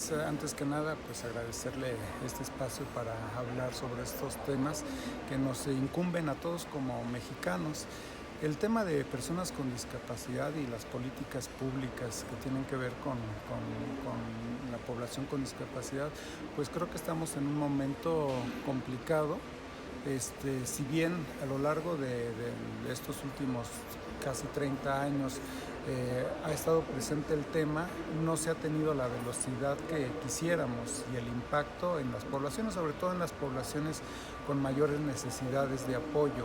días. Antes que nada, pues agradecerle este espacio para hablar sobre estos temas que nos incumben a todos como mexicanos. El tema de personas con discapacidad y las políticas públicas que tienen que ver con la población con discapacidad, pues creo que estamos en un momento complicado. Si bien a lo largo de estos últimos casi 30 años ha estado presente el tema, no se ha tenido la velocidad que quisiéramos y el impacto en las poblaciones, sobre todo en las poblaciones con mayores necesidades de apoyo,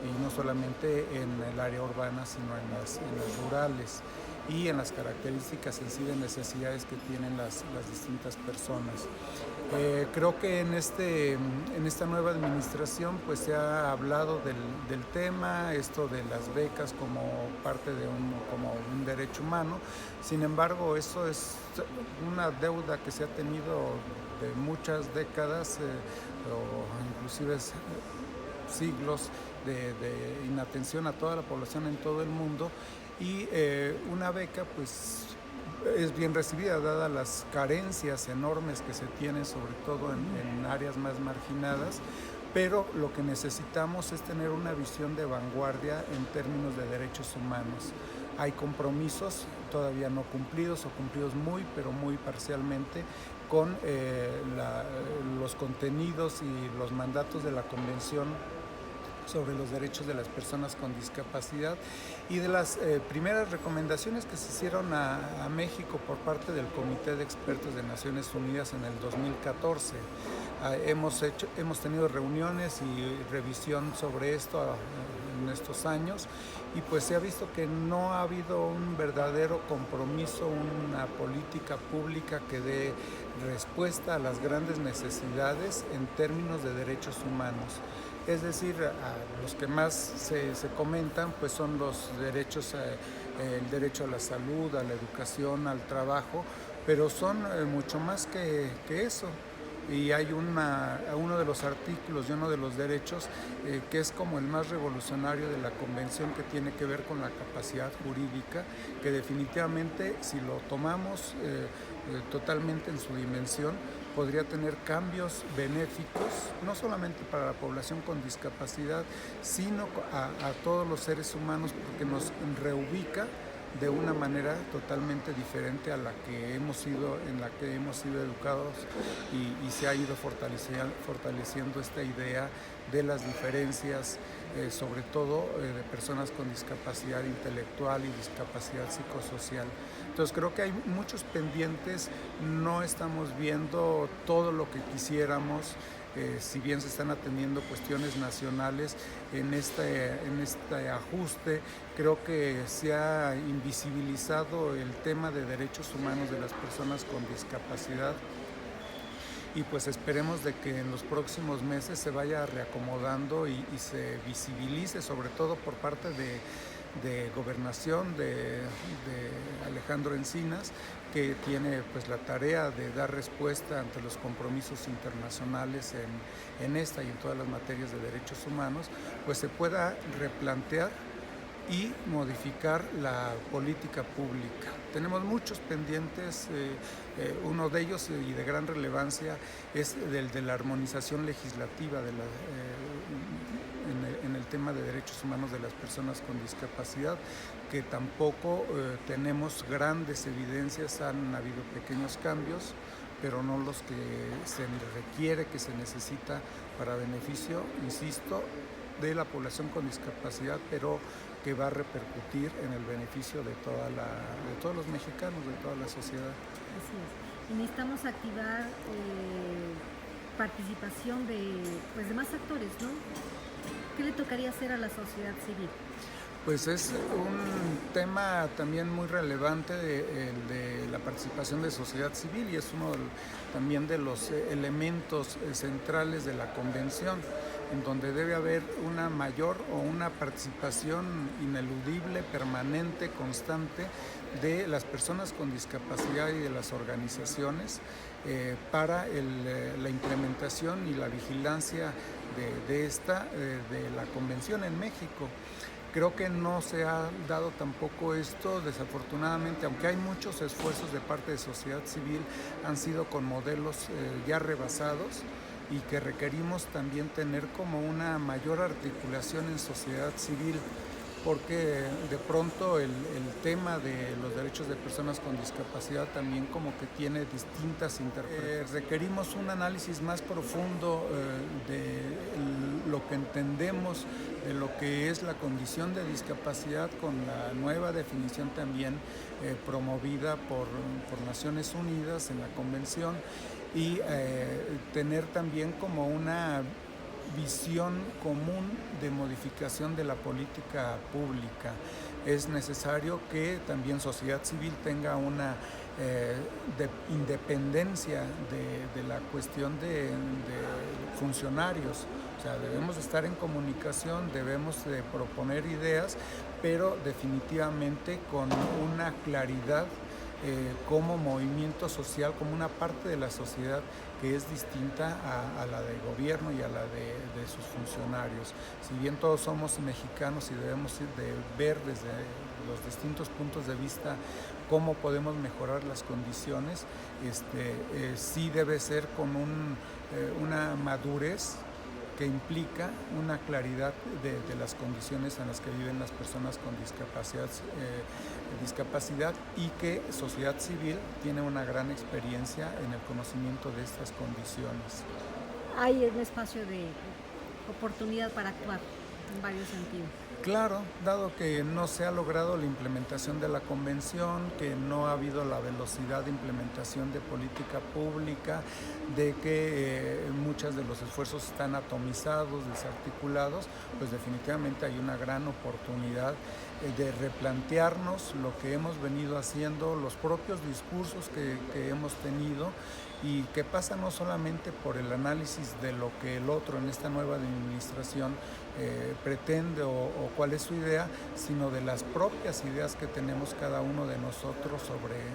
y no solamente en el área urbana, sino en las rurales y en las características en sí de necesidades que tienen las distintas personas. Creo que en esta nueva administración pues se ha hablado del tema, esto de las becas como parte de como un derecho humano. Sin embargo, eso es una deuda que se ha tenido de muchas décadas o inclusive siglos de inatención a toda la población en todo el mundo, y una beca pues es bien recibida dadas las carencias enormes que se tienen, sobre todo en áreas más marginadas, pero lo que necesitamos es tener una visión de vanguardia en términos de derechos humanos. Hay compromisos todavía no cumplidos o cumplidos pero muy parcialmente con los contenidos y los mandatos de la Convención sobre los derechos de las personas con discapacidad, y de las primeras recomendaciones que se hicieron a México por parte del Comité de Expertos de Naciones Unidas en el 2014. Hemos tenido reuniones y revisión sobre esto en estos años, y pues se ha visto que no ha habido un verdadero compromiso, una política pública que dé respuesta a las grandes necesidades en términos de derechos humanos. Es decir, los que más se comentan pues son los derechos, el derecho a la salud, a la educación, al trabajo, pero son mucho más que eso. Y hay uno de los artículos y uno de los derechos que es como el más revolucionario de la Convención, que tiene que ver con la capacidad jurídica, que definitivamente, si lo tomamos totalmente en su dimensión, podría tener cambios benéficos, no solamente para la población con discapacidad, sino a todos los seres humanos, porque nos reubica de una manera totalmente diferente a la que hemos sido educados, y se ha ido fortaleciendo esta idea de las diferencias, sobre todo de personas con discapacidad intelectual y discapacidad psicosocial. Entonces creo que hay muchos pendientes, no estamos viendo todo lo que quisiéramos. Si bien se están atendiendo cuestiones nacionales en este ajuste, creo que se ha invisibilizado el tema de derechos humanos de las personas con discapacidad, y pues esperemos de que en los próximos meses se vaya reacomodando y se visibilice, sobre todo por parte de Gobernación de Alejandro Encinas, que tiene pues la tarea de dar respuesta ante los compromisos internacionales en esta y en todas las materias de derechos humanos, pues se pueda replantear y modificar la política pública. Tenemos muchos pendientes, uno de ellos y de gran relevancia es el de la armonización legislativa en el tema de derechos humanos de las personas con discapacidad, que tampoco tenemos grandes evidencias. Han habido pequeños cambios, pero no los que se requiere, que se necesita para beneficio, insisto, de la población con discapacidad, pero que va a repercutir en el beneficio de todos los mexicanos, de toda la sociedad. Así es. Y necesitamos activar participación de más actores, ¿no? ¿Qué le tocaría hacer a la sociedad civil? Pues es un tema también muy relevante el de la participación de sociedad civil, y es uno también de los elementos centrales de la Convención, en donde debe haber una mayor o una participación ineludible, permanente, constante de las personas con discapacidad y de las organizaciones para la implementación y la vigilancia de la Convención en México. Creo que no se ha dado tampoco esto, desafortunadamente, aunque hay muchos esfuerzos de parte de sociedad civil, han sido con modelos ya rebasados y que requerimos también tener como una mayor articulación en sociedad civil, porque de pronto el tema de los derechos de personas con discapacidad también como que tiene distintas interpretaciones. Requerimos un análisis más profundo de lo que entendemos de lo que es la condición de discapacidad, con la nueva definición también promovida por Naciones Unidas en la Convención, y tener también como una visión común de modificación de la política pública. Es necesario que también sociedad civil tenga una independencia de la cuestión de funcionarios. O sea, debemos estar en comunicación, debemos de proponer ideas, pero definitivamente con una claridad como movimiento social, como una parte de la sociedad que es distinta a la del gobierno y a la de sus funcionarios. Si bien todos somos mexicanos y debemos de ver desde los distintos puntos de vista cómo podemos mejorar las condiciones, sí debe ser con una madurez que implica una claridad de las condiciones en las que viven las personas con discapacidad, y que sociedad civil tiene una gran experiencia en el conocimiento de estas condiciones. Hay un espacio de oportunidad para actuar en varios sentidos. Claro, dado que no se ha logrado la implementación de la convención, que no ha habido la velocidad de implementación de política pública, de que muchos de los esfuerzos están atomizados, desarticulados, pues definitivamente hay una gran oportunidad de replantearnos lo que hemos venido haciendo, los propios discursos que hemos tenido, y que pasa no solamente por el análisis de lo que el otro en esta nueva administración pretende o cuál es su idea, sino de las propias ideas que tenemos cada uno de nosotros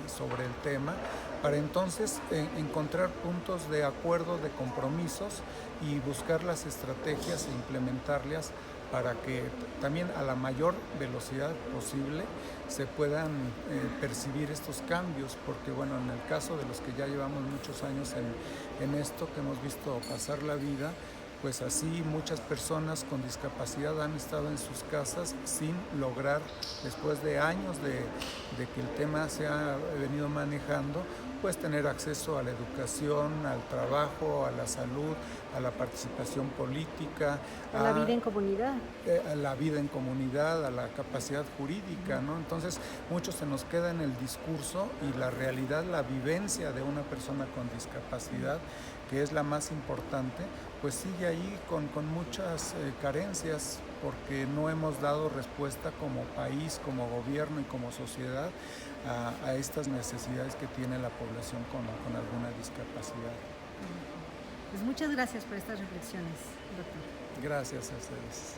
sobre el tema, para entonces encontrar puntos de acuerdo, de compromisos, y buscar las estrategias e implementarlas para que también a la mayor velocidad posible se puedan percibir estos cambios, porque bueno, en el caso de los que ya llevamos muchos años en esto, que hemos visto pasar la vida, pues así muchas personas con discapacidad han estado en sus casas sin lograr, después de años de que el tema se ha venido manejando, pues tener acceso a la educación, al trabajo, a la salud, a la participación política, a la vida en comunidad. A la vida en comunidad, a la capacidad jurídica, ¿no? Entonces, mucho se nos queda en el discurso, y la realidad, la vivencia de una persona con discapacidad, que es la más importante, pues sigue ahí con muchas carencias, porque no hemos dado respuesta como país, como gobierno y como sociedad a estas necesidades que tiene la población con alguna discapacidad. Pues muchas gracias por estas reflexiones, doctor. Gracias a ustedes.